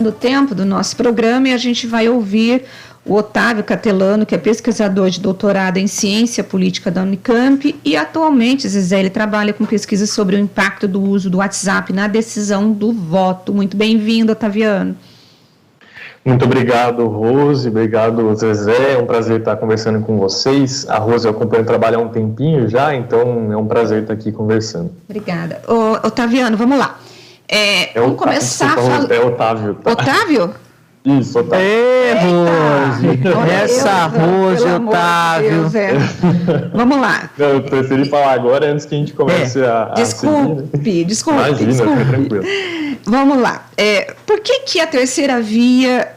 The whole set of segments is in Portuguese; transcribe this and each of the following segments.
do tempo do nosso programa e a gente vai ouvir o Otávio Catelano, que é pesquisador de doutorado em ciência política da Unicamp e atualmente, Zezé, ele trabalha com pesquisa sobre o impacto do uso do WhatsApp na decisão do voto. Muito bem-vindo, Otaviano. Muito obrigado, Rose, obrigado, Zezé, é um prazer estar conversando com vocês. A Rose eu acompanho o trabalho há um tempinho já, então é um prazer estar aqui conversando. Obrigada. Otaviano, vamos lá. Vamos começar falando... É Otávio. Tá? Otávio? Isso, Otávio. Rose! Essa Rose, Otávio. De Deus, Vamos lá. Não, eu preferi falar agora antes que a gente comece a Desculpe. Imagina, fica tranquilo. Vamos lá. Por que a terceira via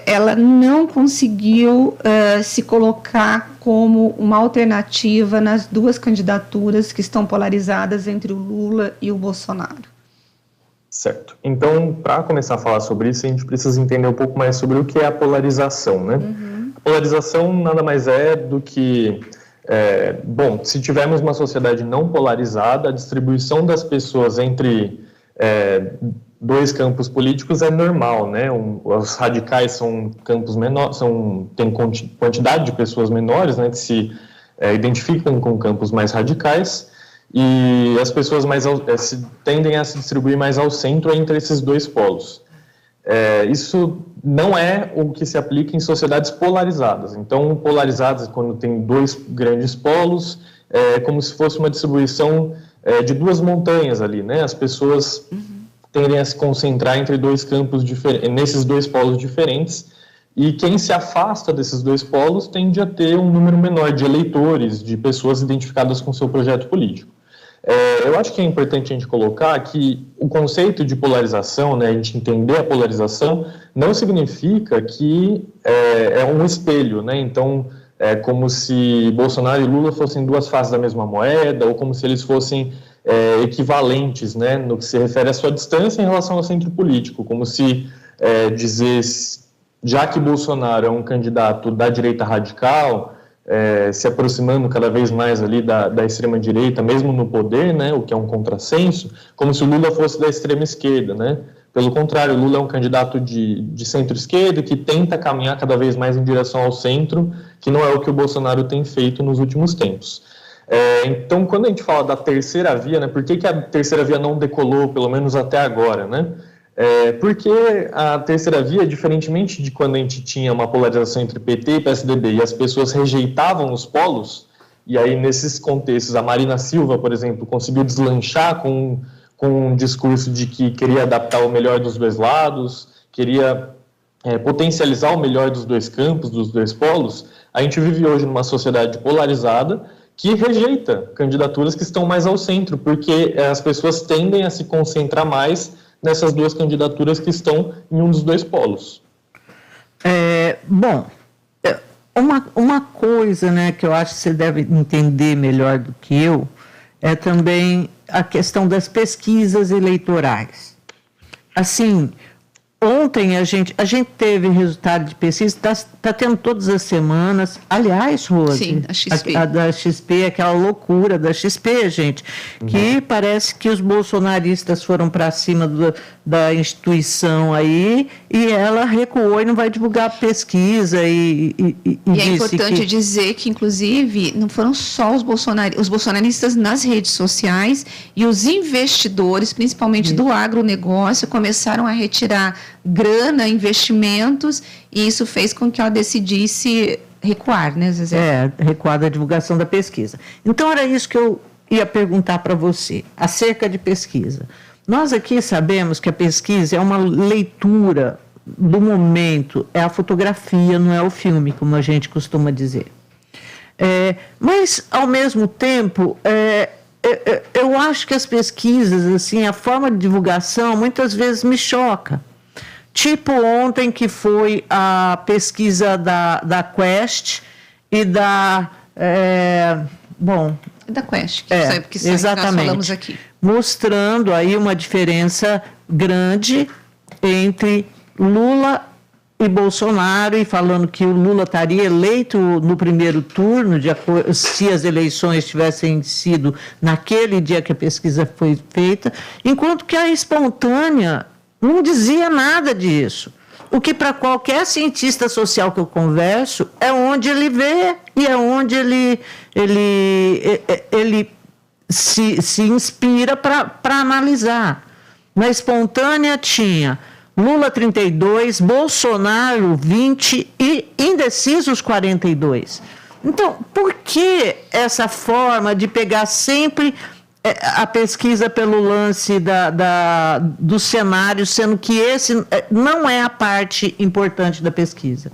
ela não conseguiu se colocar como uma alternativa nas duas candidaturas que estão polarizadas entre o Lula e o Bolsonaro? Certo. Então, para começar a falar sobre isso, a gente precisa entender um pouco mais sobre o que é a polarização, né? Uhum. A polarização nada mais é do que... se tivermos uma sociedade não polarizada, a distribuição das pessoas entre dois campos políticos é normal, né? Os radicais são campos menores, tem quantidade de pessoas menores, né, que se identificam com campos mais radicais, e as pessoas tendem a se distribuir mais ao centro entre esses dois polos. Isso não é o que se aplica em sociedades polarizadas. Então, polarizadas, quando tem dois grandes polos, é como se fosse uma distribuição de duas montanhas ali, né? As pessoas tendem a se concentrar entre dois campos nesses dois polos diferentes, e quem se afasta desses dois polos tende a ter um número menor de eleitores, de pessoas identificadas com seu projeto político. Eu acho que é importante a gente colocar que o conceito de polarização, né, a gente entender a polarização, não significa que é um espelho, né? Então, é como se Bolsonaro e Lula fossem duas faces da mesma moeda, ou como se eles fossem equivalentes, né, no que se refere à sua distância em relação ao centro político, como se dizer, já que Bolsonaro é um candidato da direita radical, se aproximando cada vez mais ali da extrema-direita, mesmo no poder, né, o que é um contrassenso, como se o Lula fosse da extrema-esquerda, né? Pelo contrário, o Lula é um candidato de centro-esquerda que tenta caminhar cada vez mais em direção ao centro, que não é o que o Bolsonaro tem feito nos últimos tempos. Então, quando a gente fala da terceira via, né, por que a terceira via não decolou, pelo menos até agora, né? Porque a terceira via, diferentemente de quando a gente tinha uma polarização entre PT e PSDB e as pessoas rejeitavam os polos, e aí nesses contextos a Marina Silva, por exemplo, conseguiu deslanchar com um discurso de que queria adaptar o melhor dos dois lados, queria potencializar o melhor dos dois campos, dos dois polos. A gente vive hoje numa sociedade polarizada que rejeita candidaturas que estão mais ao centro, porque as pessoas tendem a se concentrar mais nessas duas candidaturas que estão em um dos dois polos. Uma coisa, né, que eu acho que você deve entender melhor do que eu é também a questão das pesquisas eleitorais. Assim, ontem a gente teve resultado de pesquisa, está tendo todas as semanas. Aliás, Rose, sim, a XP. A da XP, aquela loucura da XP, gente, que parece que os bolsonaristas foram para cima da instituição aí e ela recuou e não vai divulgar a pesquisa e é importante dizer que, inclusive, não foram só os bolsonaristas nas redes sociais e os investidores, principalmente do agronegócio, começaram a retirar grana, investimentos, e isso fez com que ela decidisse recuar, né, Zezé? Recuar da divulgação da pesquisa. Então, era isso que eu ia perguntar para você, acerca de pesquisa. Nós aqui sabemos que a pesquisa é uma leitura do momento, é a fotografia, não é o filme, como a gente costuma dizer. Mas, ao mesmo tempo, eu acho que as pesquisas, assim, a forma de divulgação, muitas vezes me choca. Tipo ontem, que foi a pesquisa da Quest e da Quest, que exatamente, nós falamos aqui. Mostrando aí uma diferença grande entre Lula e Bolsonaro, e falando que o Lula estaria eleito no primeiro turno, se as eleições tivessem sido naquele dia que a pesquisa foi feita, enquanto que a espontânea Não dizia nada disso. O que para qualquer cientista social que eu converso é onde ele vê e é onde ele se inspira para analisar. Na espontânea tinha Lula 32, Bolsonaro 20 e indecisos 42. Então, por que essa forma de pegar sempre a pesquisa pelo lance do cenário, sendo que esse não é a parte importante da pesquisa?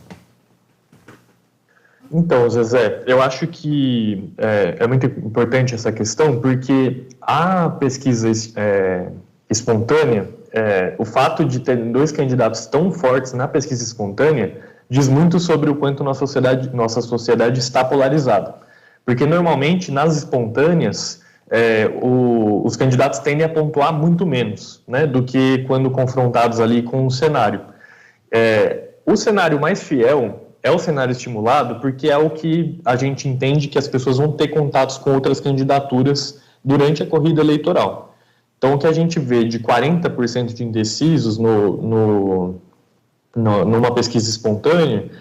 Então, Zezé, eu acho que é muito importante essa questão, porque a pesquisa espontânea, o fato de ter 2 candidatos tão fortes na pesquisa espontânea, diz muito sobre o quanto nossa sociedade está polarizada. Porque, normalmente, nas espontâneas, os candidatos tendem a pontuar muito menos, né, do que quando confrontados ali com o cenário. O cenário mais fiel é o cenário estimulado, porque é o que a gente entende que as pessoas vão ter contatos com outras candidaturas durante a corrida eleitoral. Então, o que a gente vê de 40% de indecisos numa pesquisa espontânea,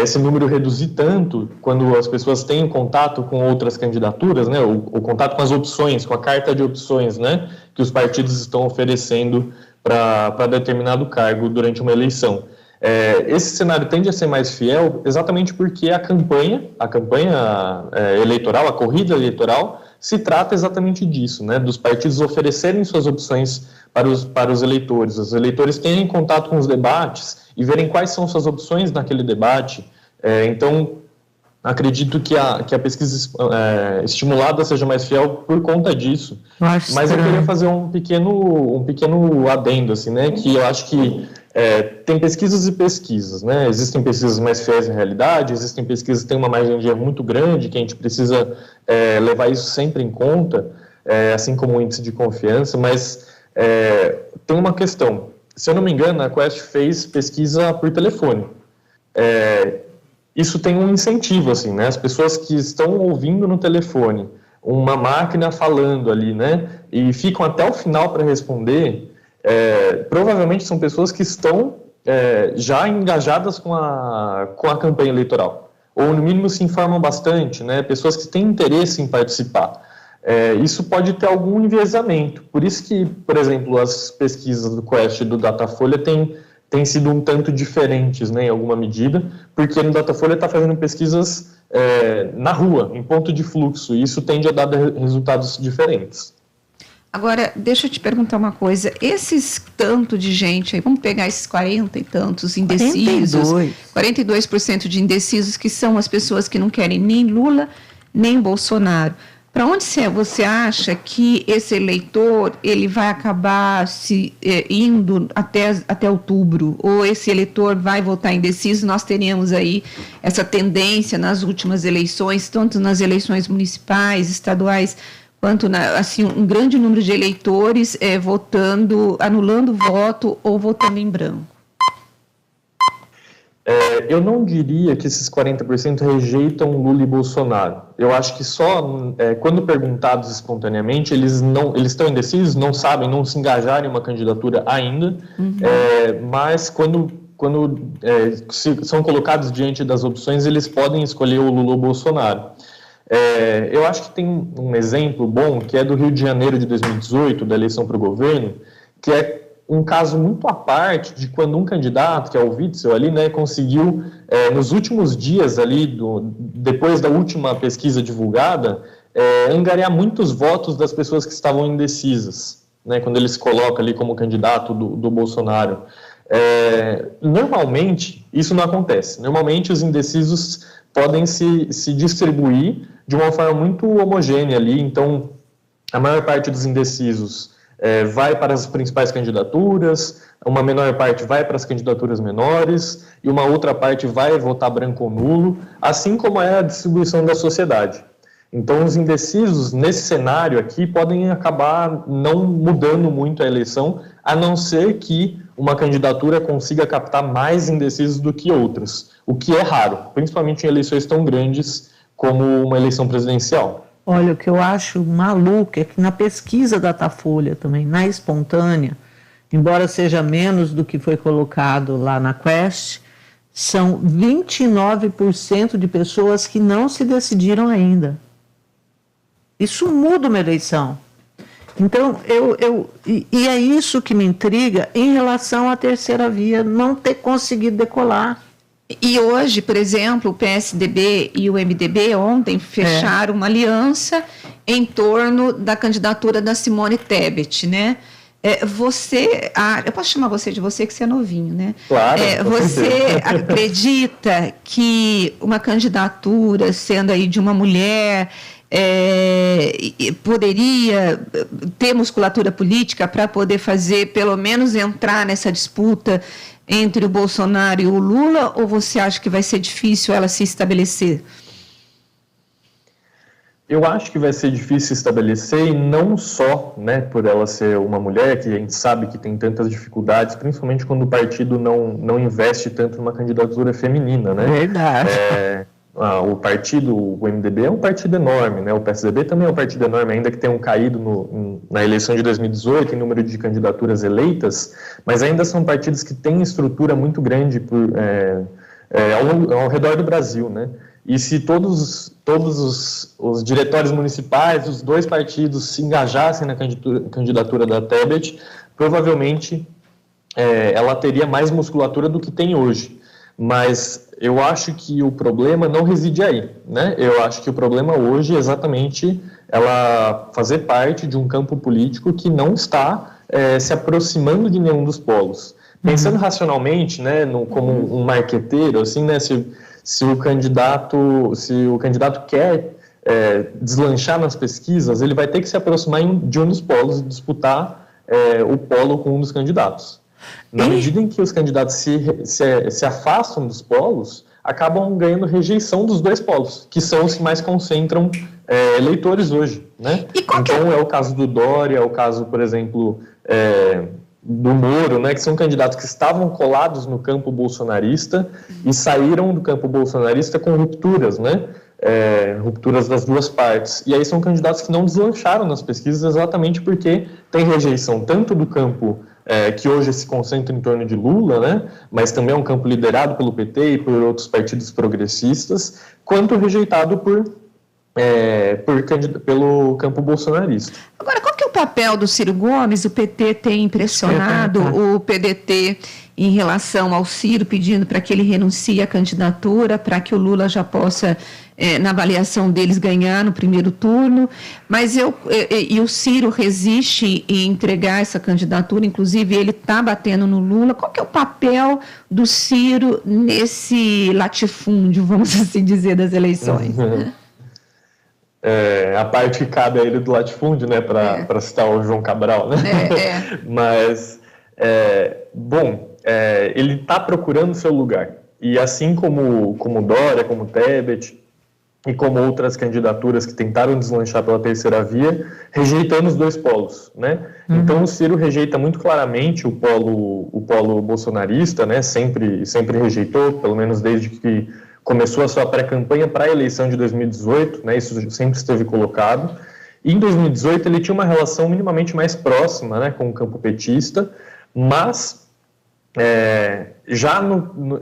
esse número reduzir tanto quando as pessoas têm contato com outras candidaturas, né, o contato com as opções, com a carta de opções, né, que os partidos estão oferecendo para determinado cargo durante uma eleição. Esse cenário tende a ser mais fiel exatamente porque a campanha eleitoral, a corrida eleitoral, se trata exatamente disso, né, dos partidos oferecerem suas opções para os eleitores. Os eleitores terem contato com os debates e verem quais são suas opções naquele debate. Então, acredito que a pesquisa estimulada seja mais fiel por conta disso. Mas eu queria fazer um pequeno adendo, assim, né, que eu acho que tem pesquisas e pesquisas, né? Existem pesquisas mais fiéis à realidade, existem pesquisas que têm uma margem de erro muito grande, que a gente precisa levar isso sempre em conta, assim como o índice de confiança, mas tem uma questão. Se eu não me engano, a Quest fez pesquisa por telefone. Isso tem um incentivo, assim, né? As pessoas que estão ouvindo no telefone uma máquina falando ali, né? E ficam até o final para responder, provavelmente são pessoas que estão já engajadas com a campanha eleitoral, ou no mínimo se informam bastante, né? Pessoas que têm interesse em participar. Isso pode ter algum enviesamento, por isso que, por exemplo, as pesquisas do Quest e do Datafolha têm sido um tanto diferentes, né, em alguma medida, porque no Datafolha está fazendo pesquisas na rua, em ponto de fluxo, e isso tende a dar resultados diferentes. Agora, deixa eu te perguntar uma coisa, esses tanto de gente aí, vamos pegar esses 40 e tantos indecisos, 42% de indecisos, que são as pessoas que não querem nem Lula, nem Bolsonaro. Para onde você acha que esse eleitor ele vai acabar indo até outubro? Ou esse eleitor vai votar indeciso? Nós teremos aí essa tendência nas últimas eleições, tanto nas eleições municipais, estaduais, quanto assim, um grande número de eleitores votando, anulando o voto ou votando em branco. Eu não diria que esses 40% rejeitam Lula e Bolsonaro. Eu acho que só quando perguntados espontaneamente, eles estão indecisos, não sabem, não se engajaram em uma candidatura ainda, mas quando são colocados diante das opções, eles podem escolher o Lula ou o Bolsonaro. Eu acho que tem um exemplo bom, que é do Rio de Janeiro de 2018, da eleição para o governo, que é um caso muito à parte de quando um candidato, que é o Witzel ali, né, conseguiu, nos últimos dias ali, depois da última pesquisa divulgada, angariar muitos votos das pessoas que estavam indecisas, né, quando ele se coloca ali como candidato do Bolsonaro. Normalmente, isso não acontece. Normalmente, os indecisos podem se distribuir de uma forma muito homogênea ali, então, a maior parte dos indecisos vai para as principais candidaturas, uma menor parte vai para as candidaturas menores e uma outra parte vai votar branco ou nulo, assim como é a distribuição da sociedade. Então, os indecisos, nesse cenário aqui, podem acabar não mudando muito a eleição, a não ser que uma candidatura consiga captar mais indecisos do que outras, o que é raro, principalmente em eleições tão grandes como uma eleição presidencial. Olha, o que eu acho maluco é que na pesquisa da Datafolha também, na espontânea, embora seja menos do que foi colocado lá na Quest, são 29% de pessoas que não se decidiram ainda. Isso muda uma eleição. Então, e é isso que me intriga em relação à terceira via não ter conseguido decolar. E hoje, por exemplo, o PSDB e o MDB ontem fecharam uma aliança em torno da candidatura da Simone Tebet, né? Eu posso chamar você de você, que você é novinho, né? Claro. Você acredita que uma candidatura, sendo aí de uma mulher, poderia ter musculatura política para poder fazer, pelo menos entrar nessa disputa entre o Bolsonaro e o Lula, ou você acha que vai ser difícil ela se estabelecer? Eu acho que vai ser difícil estabelecer, e não só, né, por ela ser uma mulher, que a gente sabe que tem tantas dificuldades, principalmente quando o partido não investe tanto numa candidatura feminina, né? Verdade. O partido, o MDB é um partido enorme, né? O PSDB também é um partido enorme, ainda que tenham caído na eleição de 2018 em número de candidaturas eleitas, mas ainda são partidos que têm estrutura muito grande ao redor do Brasil, né? E se todos os diretórios municipais dos dois partidos se engajassem na candidatura da Tebet, provavelmente ela teria mais musculatura do que tem hoje. Mas eu acho que o problema não reside aí, né? Eu acho que o problema hoje é exatamente ela fazer parte de um campo político que não está se aproximando de nenhum dos polos. Pensando racionalmente, né, como um marqueteiro, assim, né, se o candidato quer deslanchar nas pesquisas, ele vai ter que se aproximar de um dos polos e disputar o polo com um dos candidatos. Na medida em que os candidatos se afastam dos polos, acabam ganhando rejeição dos dois polos, que são os que mais concentram eleitores hoje, né? Então é o caso do Dória, é o caso, por exemplo, do Moro, né, que são candidatos que estavam colados no campo bolsonarista e saíram do campo bolsonarista com rupturas, né? Rupturas das duas partes. E aí são candidatos que não deslancharam nas pesquisas exatamente porque tem rejeição tanto do campo que hoje se concentra em torno de Lula, né, mas também é um campo liderado pelo PT e por outros partidos progressistas, quanto rejeitado pelo campo bolsonarista. Agora, qual que é o papel do Ciro Gomes? O PT tem pressionado o PDT em relação ao Ciro, pedindo para que ele renuncie à candidatura, para que o Lula já possa, na avaliação deles, ganhar no primeiro turno. Mas o Ciro resiste em entregar essa candidatura, inclusive ele está batendo no Lula. Qual que é o papel do Ciro nesse latifúndio, vamos assim dizer, das eleições? A parte que cabe a ele do latifúndio, né, para citar o João Cabral, né? Mas, ele está procurando seu lugar. E assim como Dória, como Tebet e como outras candidaturas que tentaram deslanchar pela terceira via, rejeitando os dois polos, né? Então o Ciro rejeita muito claramente o polo bolsonarista, né? Sempre rejeitou, pelo menos desde que começou a sua pré-campanha para a eleição de 2018, né, isso sempre esteve colocado. E em 2018 ele tinha uma relação minimamente mais próxima, né, com o campo petista, mas já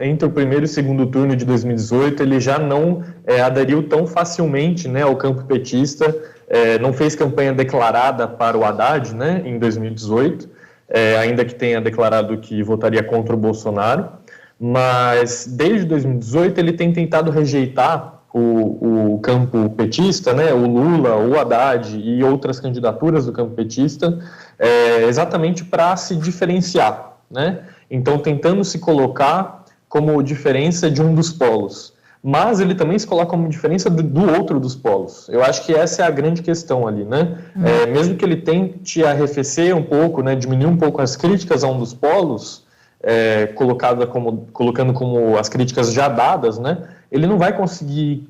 entre o primeiro e o segundo turno de 2018 ele já não aderiu tão facilmente, né, ao campo petista, não fez campanha declarada para o Haddad, né, em 2018, ainda que tenha declarado que votaria contra o Bolsonaro. Mas desde 2018 ele tem tentado rejeitar o campo petista, né, o Lula, o Haddad e outras candidaturas do campo petista, exatamente para se diferenciar, né? Então tentando se colocar como diferença de um dos polos, mas ele também se coloca como diferença do outro dos polos. Eu acho que essa é a grande questão ali, né? Mesmo que ele tente arrefecer um pouco, né, diminuir um pouco as críticas a um dos polos, colocando como as críticas já dadas, né, ele não vai conseguir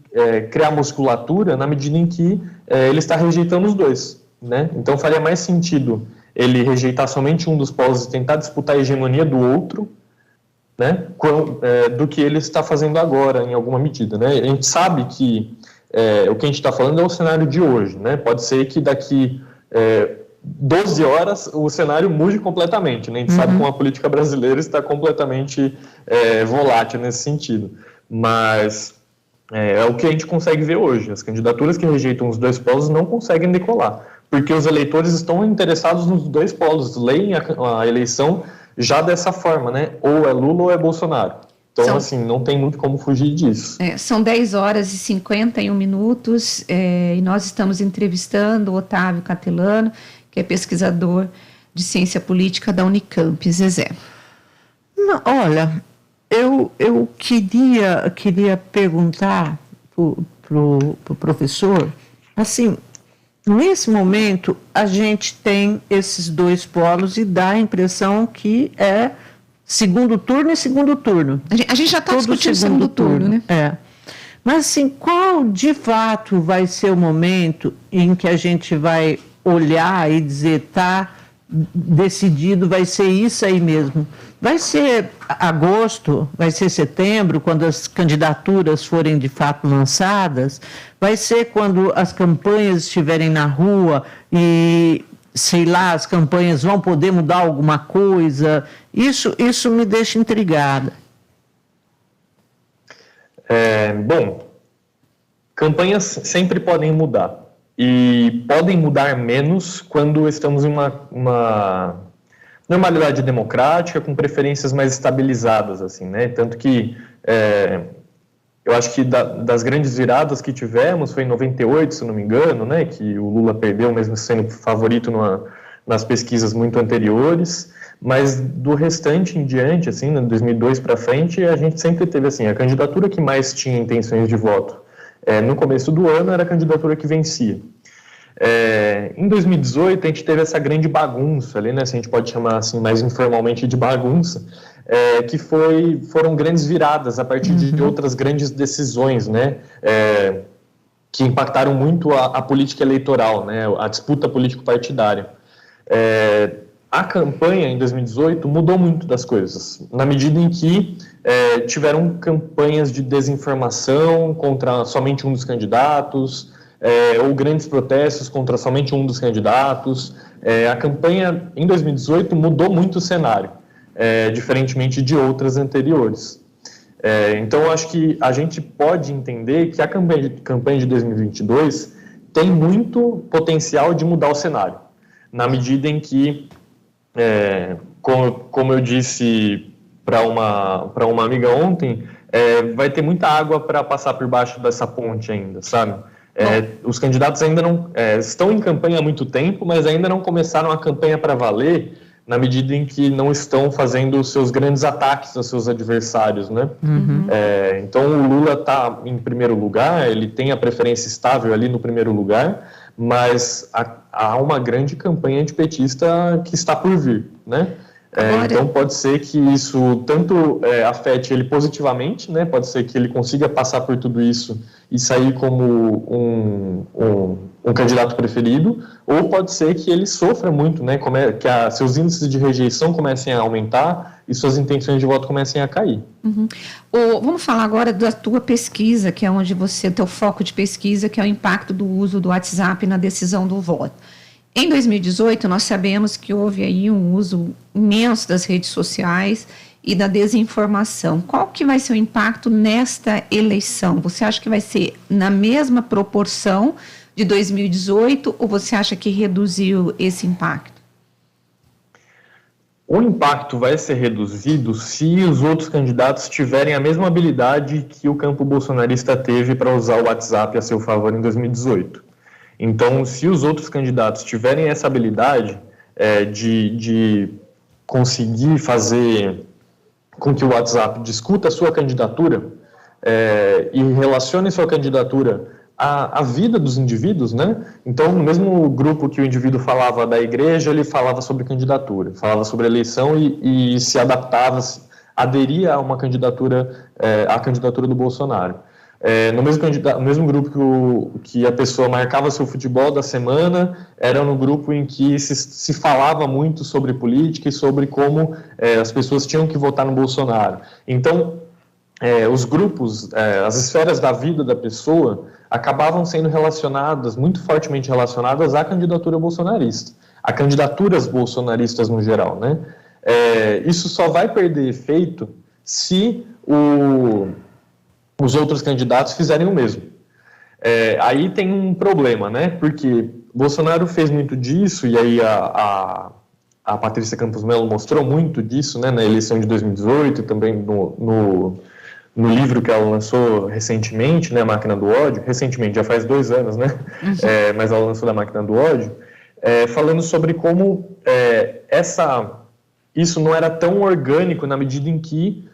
criar musculatura na medida em que ele está rejeitando os dois, né? Então faria mais sentido ele rejeitar somente um dos polos e tentar disputar a hegemonia do outro, né, do que ele está fazendo agora, em alguma medida, né? A gente sabe que o que a gente está falando é o cenário de hoje, né? Pode ser que daqui 12 horas o cenário mude completamente, né? A gente sabe como a política brasileira está completamente volátil nesse sentido, mas é o que a gente consegue ver hoje. As candidaturas que rejeitam os dois polos não conseguem decolar, porque os eleitores estão interessados nos dois polos, leem a eleição já dessa forma, né? Ou é Lula ou é Bolsonaro. Então, assim, não tem muito como fugir disso. São 10 horas e 51 minutos e nós estamos entrevistando o Otávio Catelano, que é pesquisador de ciência política da Unicamp. Zezé. Não, olha, eu queria perguntar para o professor, assim, nesse momento a gente tem esses dois polos e dá a impressão que é segundo turno e segundo turno. A gente já está discutindo segundo turno, né? Mas, assim, qual de fato vai ser o momento em que a gente vai olhar e dizer, tá decidido, vai ser isso aí mesmo? Vai ser agosto, vai ser setembro, quando as candidaturas forem de fato lançadas? Vai ser quando as campanhas estiverem na rua e, sei lá, as campanhas vão poder mudar alguma coisa? Isso me deixa intrigada. Bom, campanhas sempre podem mudar. E podem mudar menos quando estamos em uma normalidade democrática, com preferências mais estabilizadas, assim, né? Tanto que eu acho que das grandes viradas que tivemos foi em 98, se não me engano, né? Que o Lula perdeu, mesmo sendo favorito nas pesquisas muito anteriores. Mas do restante em diante, assim, de 2002 para frente, a gente sempre teve, assim, a candidatura que mais tinha intenções de voto. No começo do ano era a candidatura que vencia. Em 2018 a gente teve essa grande bagunça ali, né, se a gente pode chamar assim mais informalmente de bagunça, que foram grandes viradas a partir de outras grandes decisões, né, que impactaram muito a política eleitoral, né, a disputa político-partidária. A campanha em 2018 mudou muito das coisas, na medida em que tiveram campanhas de desinformação contra somente um dos candidatos, ou grandes protestos contra somente um dos candidatos. A campanha em 2018 mudou muito o cenário, diferentemente de outras anteriores. Então, eu acho que a gente pode entender que a campanha de 2022 tem muito potencial de mudar o cenário, na medida em que, como eu disse para uma amiga ontem, vai ter muita água para passar por baixo dessa ponte ainda, sabe? Os candidatos ainda não estão em campanha há muito tempo, mas ainda não começaram a campanha para valer, na medida em que não estão fazendo os seus grandes ataques aos seus adversários, né? Então, o Lula está em primeiro lugar, ele tem a preferência estável ali no primeiro lugar, mas há uma grande campanha antipetista que está por vir, né? Então pode ser que isso tanto afete ele positivamente, né? Pode ser que ele consiga passar por tudo isso e sair como um candidato preferido, ou pode ser que ele sofra muito, né? Que seus índices de rejeição comecem a aumentar e suas intenções de voto comecem a cair. Vamos falar agora da tua pesquisa, que é onde teu foco de pesquisa, que é o impacto do uso do WhatsApp na decisão do voto. Em 2018, nós sabemos que houve aí um uso imenso das redes sociais e da desinformação. Qual que vai ser o impacto nesta eleição? Você acha que vai ser na mesma proporção de 2018 ou você acha que reduziu esse impacto? O impacto vai ser reduzido se os outros candidatos tiverem a mesma habilidade que o campo bolsonarista teve para usar o WhatsApp a seu favor em 2018. Então, se os outros candidatos tiverem essa habilidade de conseguir fazer com que o WhatsApp discuta a sua candidatura e relacione sua candidatura à vida dos indivíduos, né? Então, no mesmo grupo que o indivíduo falava da igreja, ele falava sobre candidatura, falava sobre eleição e se adaptava, aderia a uma candidatura, à candidatura do Bolsonaro. No mesmo grupo que a pessoa marcava seu futebol da semana, era no grupo em que se falava muito sobre política e sobre como as pessoas tinham que votar no Bolsonaro. Então, os grupos, as esferas da vida da pessoa acabavam sendo relacionadas, muito fortemente relacionadas à candidatura bolsonarista. a candidaturas bolsonaristas no geral, né? Isso só vai perder efeito se os outros candidatos fizerem o mesmo. Aí tem um problema, né? Porque Bolsonaro fez muito disso, e aí a Patrícia Campos Mello mostrou muito disso, né, na eleição de 2018, também no livro que ela lançou recentemente, né, A Máquina do Ódio, recentemente, já faz 2 anos, né, mas ela lançou da Máquina do Ódio, falando sobre como isso não era tão orgânico na medida em que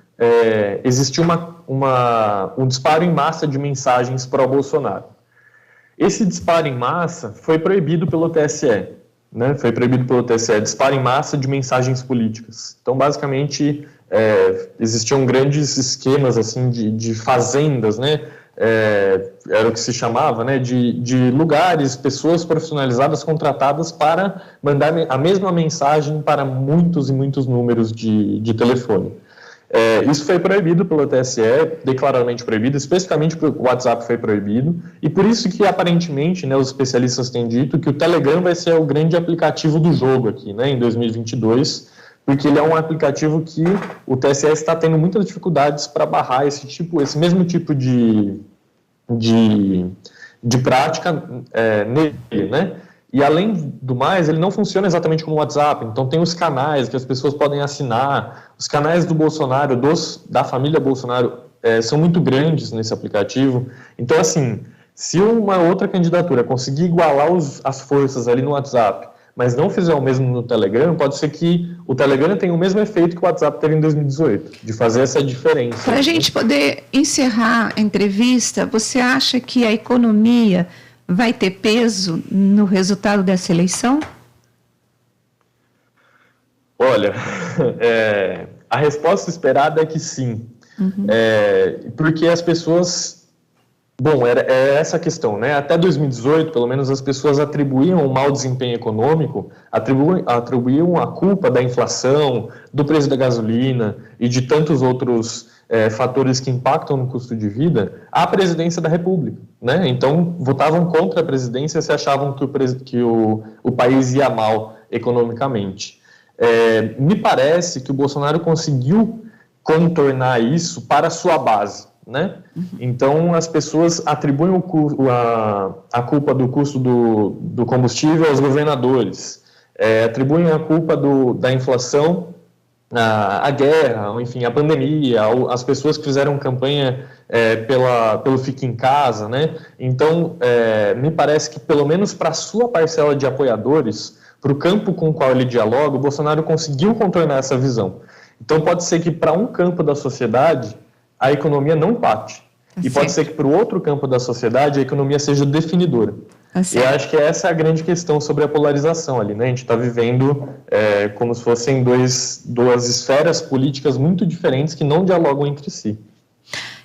existia um disparo em massa de mensagens pró-Bolsonaro. Esse disparo em massa foi proibido pelo TSE, né? Foi proibido pelo TSE, disparo em massa de mensagens políticas. Então, basicamente, existiam grandes esquemas assim, de fazendas, né? Era o que se chamava, né? De lugares, pessoas profissionalizadas contratadas para mandar a mesma mensagem para muitos e muitos números de telefone. Isso foi proibido pelo TSE, declaradamente proibido, especificamente porque o WhatsApp foi proibido, e por isso que, aparentemente, né, os especialistas têm dito que o Telegram vai ser o grande aplicativo do jogo aqui, né, em 2022, porque ele é um aplicativo que o TSE está tendo muitas dificuldades para barrar esse mesmo tipo de prática nele, né? E, além do mais, ele não funciona exatamente como o WhatsApp. Então, tem os canais que as pessoas podem assinar. Os canais do Bolsonaro, da família Bolsonaro, são muito grandes nesse aplicativo. Então, assim, se uma outra candidatura conseguir igualar as forças ali no WhatsApp, mas não fizer o mesmo no Telegram, pode ser que o Telegram tenha o mesmo efeito que o WhatsApp teve em 2018, de fazer essa diferença. Para a gente poder encerrar a entrevista, você acha que a economia vai ter peso no resultado dessa eleição? Olha, a resposta esperada é que sim. Porque as pessoas... Bom, é essa a questão, né? Até 2018, pelo menos, as pessoas atribuíam o mau desempenho econômico, atribuíam a culpa da inflação, do preço da gasolina e de tantos outros fatores que impactam no custo de vida à presidência da República, né? Então, votavam contra a presidência se achavam que o país ia mal economicamente. Me parece que o Bolsonaro conseguiu contornar isso para a sua base, né? Então, as pessoas atribuem a culpa do custo do combustível aos governadores, atribuem a culpa da inflação à guerra, enfim, à pandemia, às pessoas que fizeram campanha pelo Fique em Casa, né? Então, me parece que, pelo menos para a sua parcela de apoiadores, para o campo com o qual ele dialoga, o Bolsonaro conseguiu contornar essa visão. Então, pode ser que para um campo da sociedade a economia não empate. E pode ser que para o outro campo da sociedade a economia seja definidora. E eu acho que essa é a grande questão sobre a polarização ali, né? A gente está vivendo como se fossem duas esferas políticas muito diferentes que não dialogam entre si.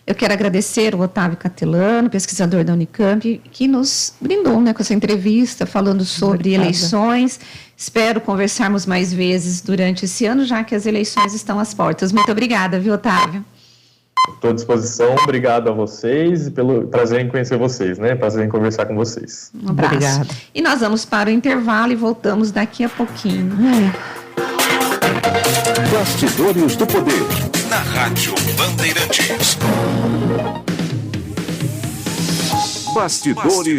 Eu quero agradecer o Otávio Catelano, pesquisador da Unicamp, que nos brindou, né, com essa entrevista, falando sobre eleições. Espero conversarmos mais vezes durante esse ano, já que as eleições estão às portas. Muito obrigada, viu, Otávio? Estou à disposição, obrigado a vocês e pelo prazer em conhecer vocês, né? Prazer em conversar com vocês. Um abraço. Obrigada. E nós vamos para o intervalo e voltamos daqui a pouquinho. Bastidores do Poder, na Rádio Bandeirantes. Bastidores